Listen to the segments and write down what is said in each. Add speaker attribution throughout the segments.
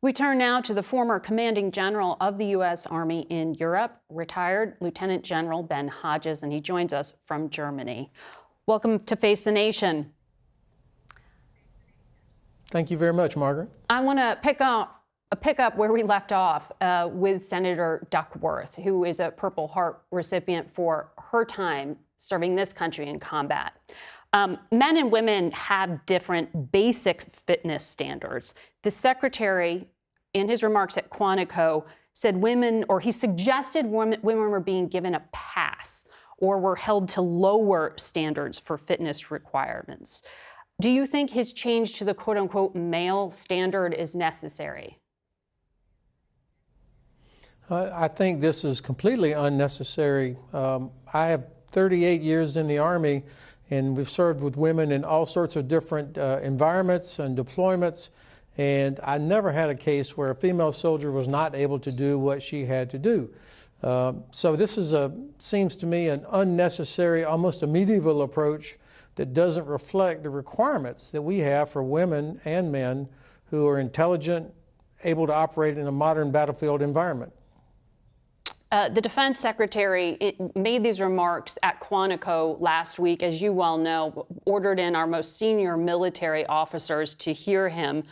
Speaker 1: We turn now to the former commanding general of the U.S. Army in Europe, retired Lieutenant General Ben Hodges, and he joins us from Germany. Welcome to Face the Nation.
Speaker 2: Thank you very much, Margaret.
Speaker 1: I want to pick up where we left off with Senator Duckworth, who is a Purple Heart recipient for her time serving this country in combat. Men and women have different basic fitness standards. The secretary, in his remarks at Quantico, said he suggested women were being given a pass or were held to lower standards for fitness requirements. Do you think his change to the quote-unquote male standard is necessary?
Speaker 2: I think this is completely unnecessary. I have 38 years in the Army, and we've served with women in all sorts of different environments and deployments, and I never had a case where a female soldier was not able to do what she had to do. So this is seems to me an unnecessary, almost a medieval approach that doesn't reflect the requirements that we have for women and men who are intelligent, able to operate in a modern battlefield environment.
Speaker 1: The defense secretary made these remarks at Quantico last week, as you well know, ordered in our most senior military officers to hear him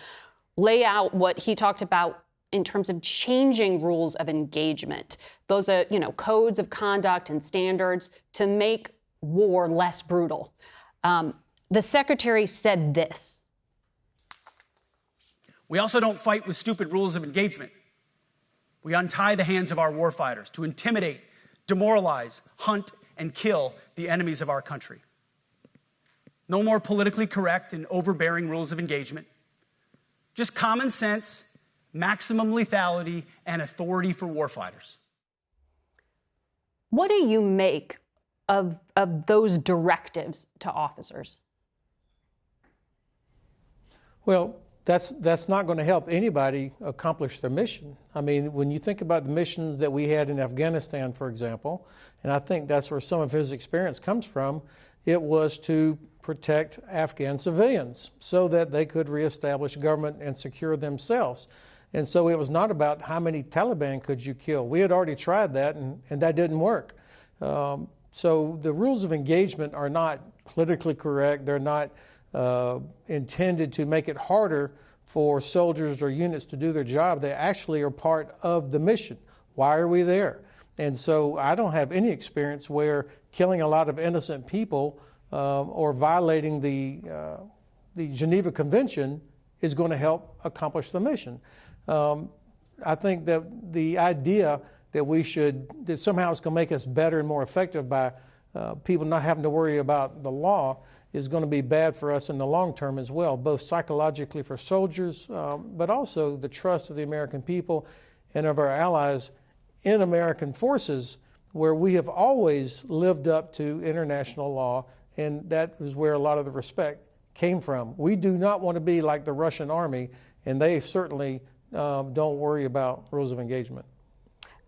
Speaker 1: lay out what he talked about in terms of changing rules of engagement. Those are, codes of conduct and standards to make war less brutal. The secretary said this.
Speaker 3: We also don't fight with stupid rules of engagement. We untie the hands of our warfighters to intimidate, demoralize, hunt, and kill the enemies of our country. No more politically correct and overbearing rules of engagement. Just common sense, maximum lethality, and authority for warfighters.
Speaker 1: What do you make of those directives to officers?
Speaker 2: Well, that's not going to help anybody accomplish their mission. I mean, when you think about the missions that we had in Afghanistan, for example, and I think that's where some of his experience comes from, it was to protect Afghan civilians so that they could reestablish government and secure themselves. And so it was not about how many Taliban could you kill. We had already tried that, and that didn't work. So the rules of engagement are not politically correct. They're not intended to make it harder for soldiers or units to do their job. They actually are part of the mission. Why are we there? And so I don't have any experience where killing a lot of innocent people or violating the Geneva Convention is going to help accomplish the mission. I think that the idea that somehow it's going to make us better and more effective by people not having to worry about the law is going to be bad for us in the long term as well, both psychologically for soldiers, but also the trust of the American people and of our allies in American forces, where we have always lived up to international law, and that is where a lot of the respect came from. We do not want to be like the Russian army, and they certainly don't worry about rules of engagement.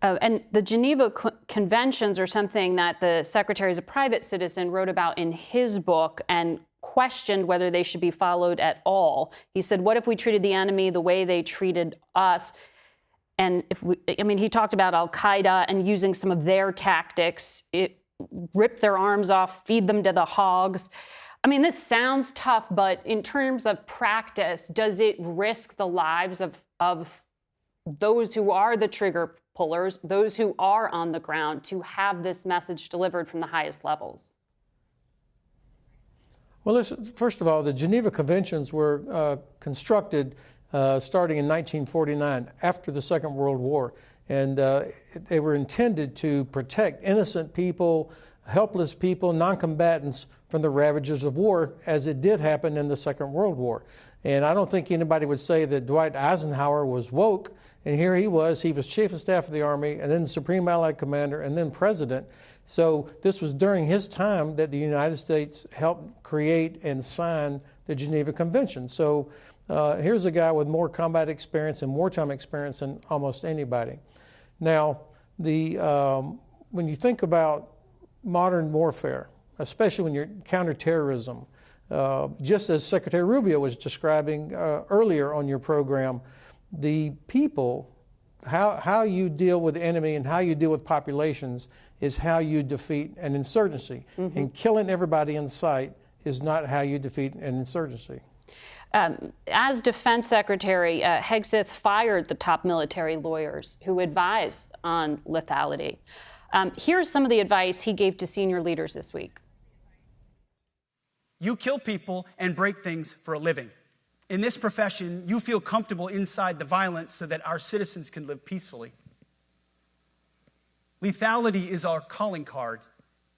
Speaker 1: And the Geneva Conventions are something that the secretary, as a private citizen, wrote about in his book and questioned whether they should be followed at all. He said, what if we treated the enemy the way they treated us? And he talked about Al-Qaeda and using some of their tactics, rip their arms off, feed them to the hogs. I mean, this sounds tough, but in terms of practice, does it risk the lives of those who are the trigger pullers, those who are on the ground, to have this message delivered from the highest levels?
Speaker 2: Well, listen, first of all, the Geneva Conventions were constructed starting in 1949, after the Second World War. And they were intended to protect innocent people, helpless people, non-combatants from the ravages of war, as it did happen in the Second World War. And I don't think anybody would say that Dwight Eisenhower was woke. And here he was Chief of Staff of the Army, and then Supreme Allied Commander, and then President. So this was during his time that the United States helped create and sign the Geneva Convention. So here's a guy with more combat experience and wartime experience than almost anybody. Now, when you think about modern warfare, especially when you're counterterrorism, just as Secretary Rubio was describing earlier on your program, the people, how you deal with the enemy and how you deal with populations is how you defeat an insurgency. And killing everybody in sight is not how you defeat an insurgency.
Speaker 1: As Defense Secretary, Hegseth fired the top military lawyers who advise on lethality. Here's some of the advice he gave to senior leaders this week.
Speaker 3: You kill people and break things for a living. In this profession, you feel comfortable inside the violence so that our citizens can live peacefully. Lethality is our calling card,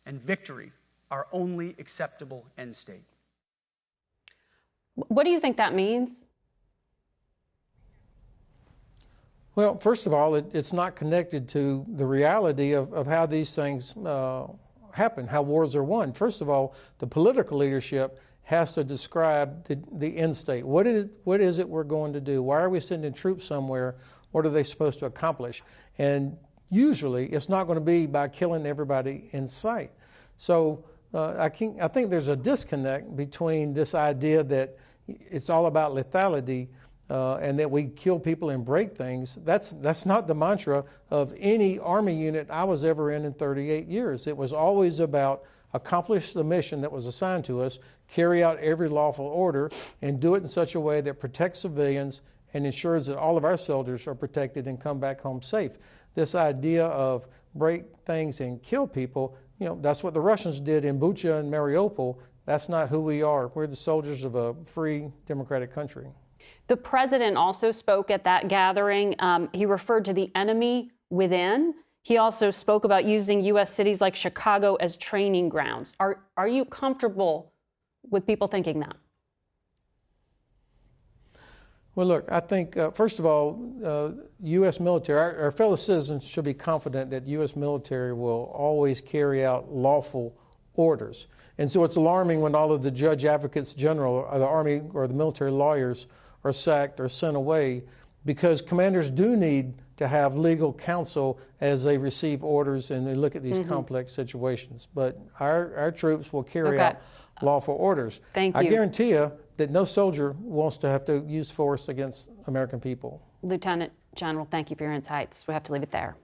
Speaker 3: and victory our only acceptable end state.
Speaker 1: What do you think that means?
Speaker 2: Well, first of all, it's not connected to the reality of how these things happen, how wars are won. First of all, the political leadership has to describe the end state. What is it we're going to do? Why are we sending troops somewhere? What are they supposed to accomplish? And usually, it's not going to be by killing everybody in sight. So I think there's a disconnect between this idea that it's all about lethality and that we kill people and break things. That's not the mantra of any Army unit I was ever in 38 years. It was always about accomplish the mission that was assigned to us, carry out every lawful order, and do it in such a way that protects civilians and ensures that all of our soldiers are protected and come back home safe. This idea of break things and kill people, that's what the Russians did in Bucha and Mariupol. That's not who we are. We're the soldiers of a free, democratic country.
Speaker 1: The president also spoke at that gathering. He referred to the enemy within. He also spoke about using U.S. cities like Chicago as training grounds. Are you comfortable with people thinking that?
Speaker 2: Well, look, I think, first of all, U.S. military, our fellow citizens should be confident that U.S. military will always carry out lawful orders. And so it's alarming when all of the judge advocates general, or the Army or the military lawyers are sacked or sent away, because commanders do need to have legal counsel as they receive orders and they look at these complex situations. But our troops will carry out lawful orders.
Speaker 1: Thank you.
Speaker 2: I guarantee you that no soldier wants to have to use force against American people.
Speaker 1: Lieutenant General, thank you for your insights. We have to leave it there.